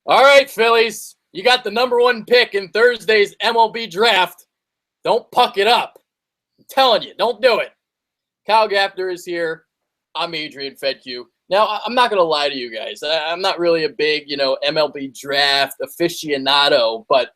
All right, Phillies, you got the #1 pick in Thursday's MLB draft. Don't puck it up. I'm telling you, don't do it. Kyle Gapner is here. I'm Adrian Fedke. Now, I'm not going to lie to you guys. I'm not really a big, MLB draft aficionado, but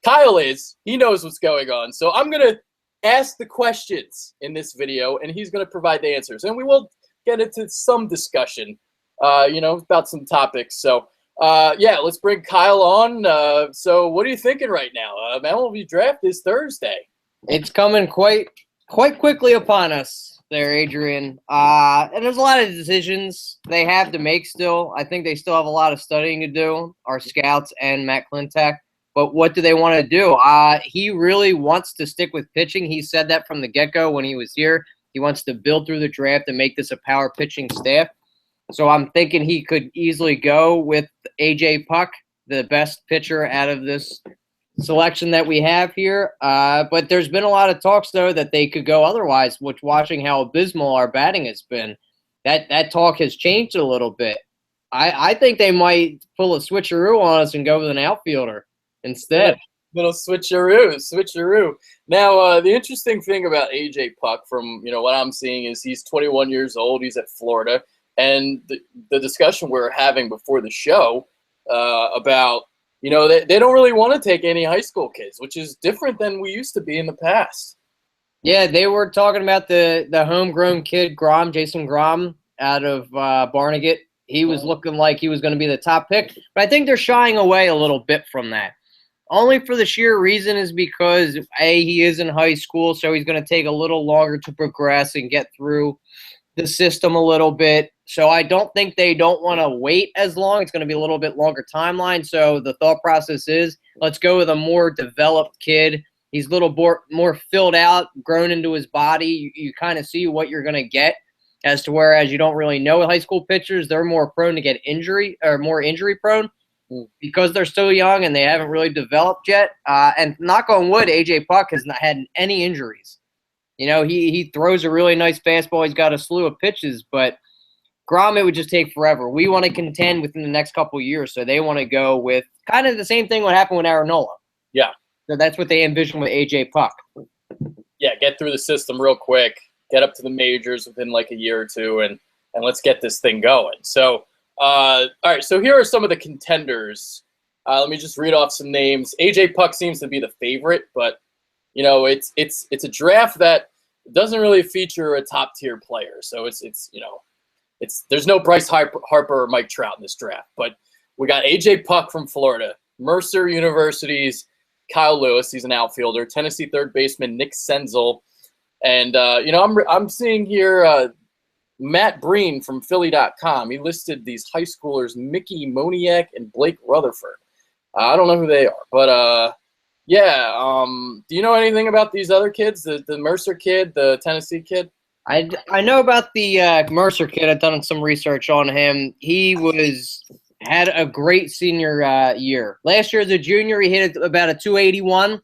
Kyle is. He knows what's going on. So I'm going to ask the questions in this video, and he's going to provide the answers. And we will get into some discussion, about some topics. So, let's bring Kyle on. So what are you thinking right now? MLB draft is Thursday. It's coming quite quickly upon us there, Adrian. And there's a lot of decisions they have to make still. I think they still have a lot of studying to do, our scouts and Matt Klintak. But what do they want to do? He really wants to stick with pitching. He said that from the get-go when he was here. He wants to build through the draft and make this a power pitching staff. So I'm thinking he could easily go with A.J. Puck, the best pitcher out of this selection that we have here. But there's been a lot of talks, though, that they could go otherwise, which watching how abysmal our batting has been, that talk has changed a little bit. I think they might pull a switcheroo on us and go with an outfielder instead. Little switcheroo. Now, the interesting thing about A.J. Puck from, what I'm seeing is he's 21 years old. He's at Florida. And the discussion we were having before the show about, they don't really want to take any high school kids, which is different than we used to be in the past. Yeah, they were talking about the homegrown kid, Jason Grom, out of Barnegat. He was looking like he was going to be the top pick. But I think they're shying away a little bit from that. Only for the sheer reason is because, he is in high school, so he's going to take a little longer to progress and get through the system a little bit. So I don't think they don't want to wait as long. It's going to be a little bit longer timeline. So the thought process is, let's go with a more developed kid. He's a little more filled out, grown into his body. You kind of see what you're going to get, as to whereas you don't really know high school pitchers, they're more prone to get injury or more injury prone because they're still young and they haven't really developed yet. And knock on wood, A.J. Puck has not had any injuries. He throws a really nice fastball. He's got a slew of pitches, but Grom, it would just take forever. We want to contend within the next couple of years, so they want to go with kind of the same thing what happened with Aaronola. Yeah. So that's what they envision with A.J. Puck. Yeah, get through the system real quick, get up to the majors within like a year or two, and let's get this thing going. So, all right, so here are some of the contenders. Let me just read off some names. A.J. Puck seems to be the favorite, but, it's a draft that doesn't really feature a top-tier player. So there's no Bryce Harper or Mike Trout in this draft, but we got A.J. Puck from Florida, Mercer University's Kyle Lewis, he's an outfielder, Tennessee third baseman Nick Senzel, and I'm seeing here Matt Breen from Philly.com. He listed these high schoolers Mickey Moniak and Blake Rutherford. I don't know who they are, but do you know anything about these other kids? The Mercer kid, the Tennessee kid? I know about the Mercer kid. I've done some research on him. He had a great senior year. Last year as a junior, he hit about a 281,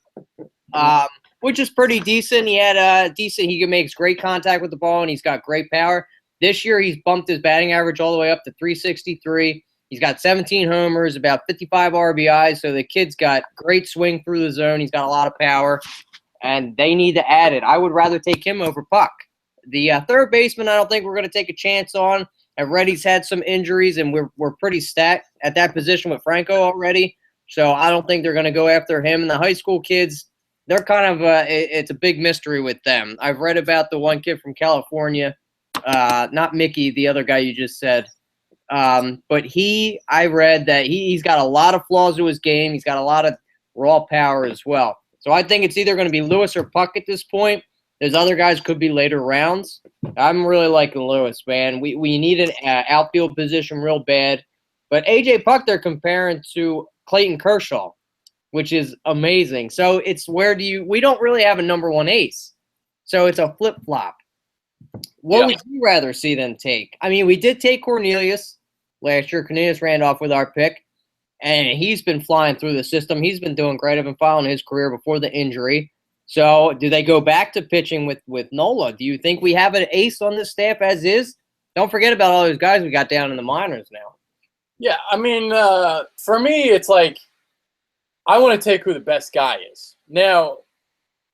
which is pretty decent. He had he makes great contact with the ball, and he's got great power. This year, he's bumped his batting average all the way up to 363. He's got 17 homers, about 55 RBIs, so the kid's got great swing through the zone. He's got a lot of power, and they need to add it. I would rather take him over Puck. The third baseman, I don't think we're going to take a chance on. Reddy's had some injuries, and we're pretty stacked at that position with Franco already. So I don't think they're going to go after him. And the high school kids, they're kind of it's a big mystery with them. I've read about the one kid from California, not Mickey, the other guy you just said. But I read that he's got a lot of flaws to his game. He's got a lot of raw power as well. So I think it's either going to be Lewis or Puck at this point. There's other guys could be later rounds. I'm really liking Lewis, man. We need an outfield position real bad. But A.J. Puck they're comparing to Clayton Kershaw, which is amazing. So it's we don't really have a #1 ace. So it's a flip-flop. What would you rather see them take? I mean, we did take Cornelius last year. Cornelius ran off with our pick, and he's been flying through the system. He's been doing great. I've been following his career before the injury. So do they go back to pitching with Nola? Do you think we have an ace on this staff as is? Don't forget about all those guys we got down in the minors now. Yeah, I mean, for me, it's like I want to take who the best guy is. Now,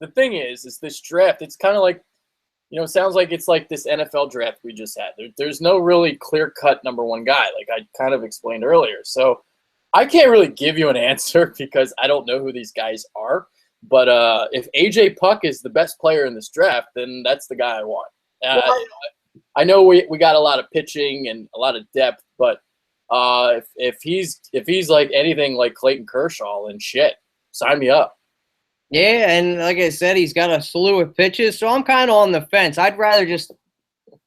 the thing is this draft. It's kind of like, it sounds like it's like this NFL draft we just had. There's no really clear cut number one guy, like I kind of explained earlier. So I can't really give you an answer because I don't know who these guys are. But if AJ Puck is the best player in this draft, then that's the guy I want. I know we got a lot of pitching and a lot of depth, but if he's like anything like Clayton Kershaw, then shit, sign me up. Yeah, and like I said, he's got a slew of pitches, so I'm kind of on the fence. I'd rather just,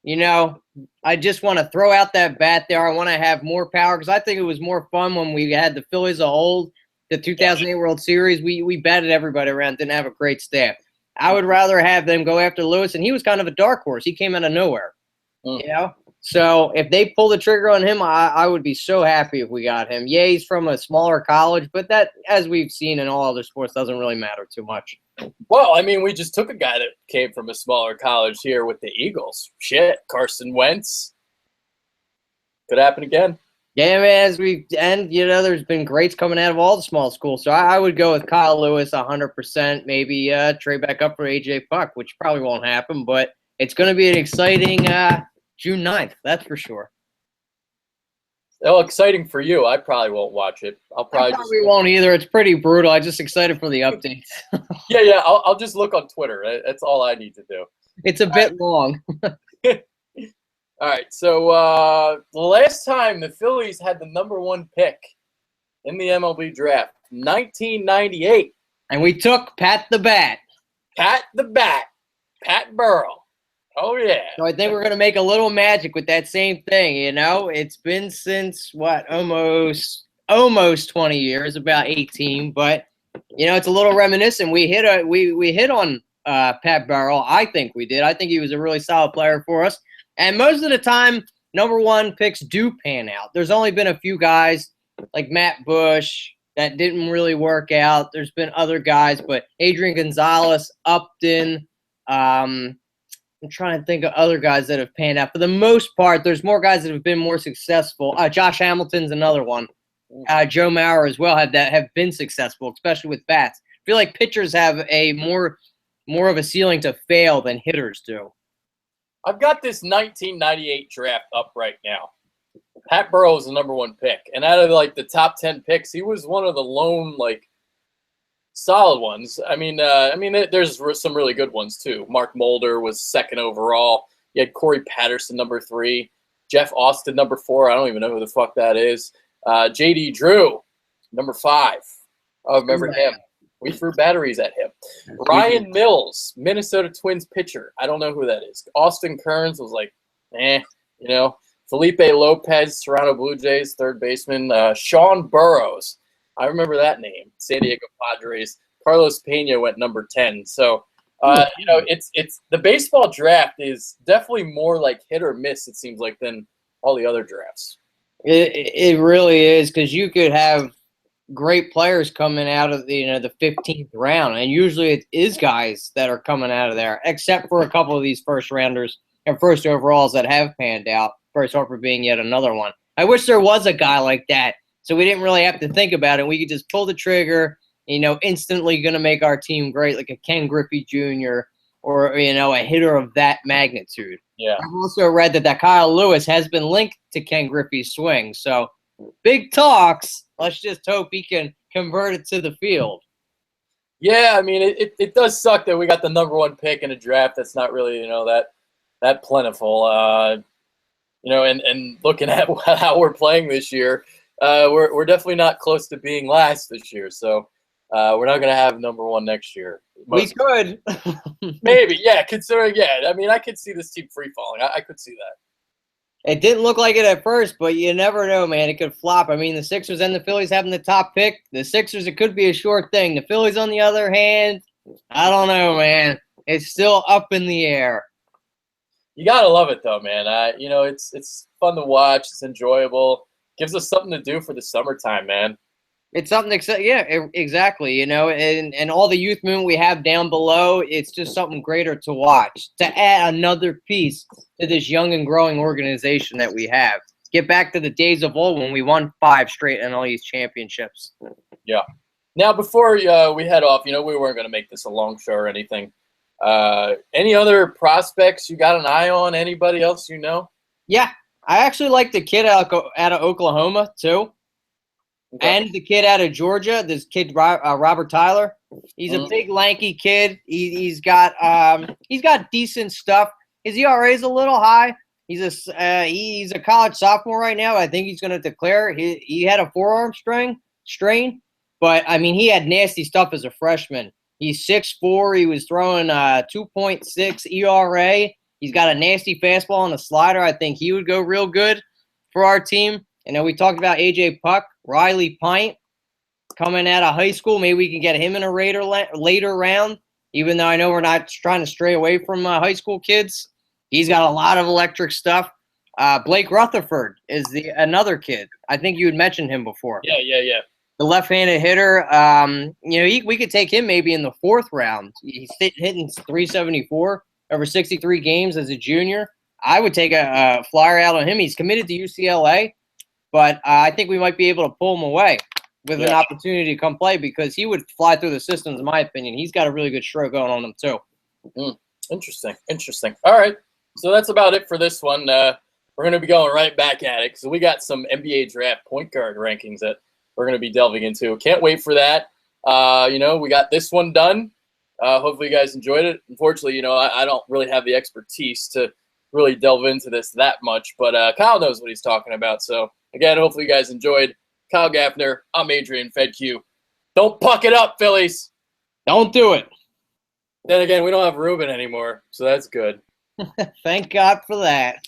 I just want to throw out that bat there. I want to have more power because I think it was more fun when we had the Phillies a hold the 2008 World Series. We batted everybody around, didn't have a great staff. I would rather have them go after Lewis, and he was kind of a dark horse. He came out of nowhere, So if they pull the trigger on him, I would be so happy if we got him. Yeah, he's from a smaller college, but that, as we've seen in all other sports, doesn't really matter too much. Well, I mean, we just took a guy that came from a smaller college here with the Eagles. Shit, Carson Wentz. Could happen again. Yeah, man, there's been greats coming out of all the small schools. So I would go with Kyle Lewis 100%, maybe trade back up for AJ Puck, which probably won't happen, but it's going to be an exciting June 9th, that's for sure. Oh, exciting for you. I probably won't watch it. I probably won't either. It's pretty brutal. I'm just excited for the updates. Yeah. I'll just look on Twitter. That's all I need to do. It's a bit long. All right. So the last time the Phillies had the number one pick in the MLB draft, 1998. And we took Pat the Bat. Pat Burrell. Oh, yeah. So I think we're going to make a little magic with that same thing, It's been since, almost 20 years, about 18. But, it's a little reminiscent. We hit on Pat Burrell. I think we did. I think he was a really solid player for us. And most of the time, number one picks do pan out. There's only been a few guys like Matt Bush that didn't really work out. There's been other guys, but Adrian Gonzalez, Upton, I'm trying to think of other guys that have panned out. For the most part, there's more guys that have been more successful. Josh Hamilton's another one. Joe Mauer as well have been successful, especially with bats. I feel like pitchers have a more of a ceiling to fail than hitters do. I've got this 1998 draft up right now. Pat Burrell is the number one pick, and out of the top 10 picks, he was one of the lone solid ones. I mean, there's some really good ones too. Mark Mulder was second overall. You had Corey Patterson, number 3. Jeff Austin, number 4. I don't even know who the fuck that is. J.D. Drew, number 5. Oh, remember him? We threw batteries at him. Ryan Mills, Minnesota Twins pitcher. I don't know who that is. Austin Kearns was Felipe Lopez, Toronto Blue Jays, third baseman. Sean Burrows. I remember that name. San Diego Padres. Carlos Pena went number 10. So, it's the baseball draft is definitely more like hit or miss, it seems like, than all the other drafts. It really is, because you could have great players coming out of the 15th round, and usually it is guys that are coming out of there, except for a couple of these first rounders and first overalls that have panned out. Bryce Harper being yet another one. I wish there was a guy like that, so we didn't really have to think about it. We could just pull the trigger, instantly going to make our team great, like a Ken Griffey Jr. or, a hitter of that magnitude. Yeah. I've also read that Kyle Lewis has been linked to Ken Griffey's swing. So big talks. Let's just hope he can convert it to the field. Yeah, I mean, it does suck that we got the number one pick in a draft that's not really, that plentiful. And looking at how we're playing this year, we're definitely not close to being last this year. So we're not going to have number one next year. We could. Maybe, yeah, considering, I mean, I could see this team free falling. I could see that. It didn't look like it at first, but you never know, man. It could flop. I mean, the Sixers and the Phillies having the top pick. The Sixers, it could be a short thing. The Phillies, on the other hand, I don't know, man. It's still up in the air. You gotta love it, though, man. It's fun to watch. It's enjoyable. Gives us something to do for the summertime, man. It's something exactly. And all the youth movement we have down below, it's just something greater to watch, to add another piece to this young and growing organization that we have. get back to the days of old when we won 5 straight NL East championships. Yeah. Now, before we head off, we weren't going to make this a long show or anything. Any other prospects you got an eye on? Anybody else you know? Yeah, I actually like the kid out of Oklahoma too, and the kid out of Georgia. This kid Robert Tyler. He's a big, lanky kid. He's got decent stuff. His ERA is a little high. He's a college sophomore right now. I think he's going to declare. He had a forearm strain, but I mean he had nasty stuff as a freshman. He's 6'4". He was throwing 2.6 ERA. He's got a nasty fastball and a slider. I think he would go real good for our team. And then we talked about AJ Puck, Riley Pint coming out of high school. Maybe we can get him in a later round, even though I know we're not trying to stray away from high school kids. He's got a lot of electric stuff. Blake Rutherford is another kid. I think you had mentioned him before. Yeah. The left-handed hitter, we could take him maybe in the 4th round. He's hitting 374 over 63 games as a junior. I would take a flyer out on him. He's committed to UCLA, but I think we might be able to pull him away with an opportunity to come play because he would fly through the systems, in my opinion. He's got a really good stroke going on him, too. Interesting. All right, so that's about it for this one. We're going to be going right back at it. So we got some NBA draft point guard rankings that we're going to be delving into. Can't wait for that. We got this one done. Hopefully you guys enjoyed it. Unfortunately, I don't really have the expertise to really delve into this that much, but Kyle knows what he's talking about. So again, hopefully you guys enjoyed. Kyle Gaffner, I'm Adrian FedQ. Don't puck it up, Phillies. Don't do it. Then again, we don't have Ruben anymore, so that's good. Thank God for that.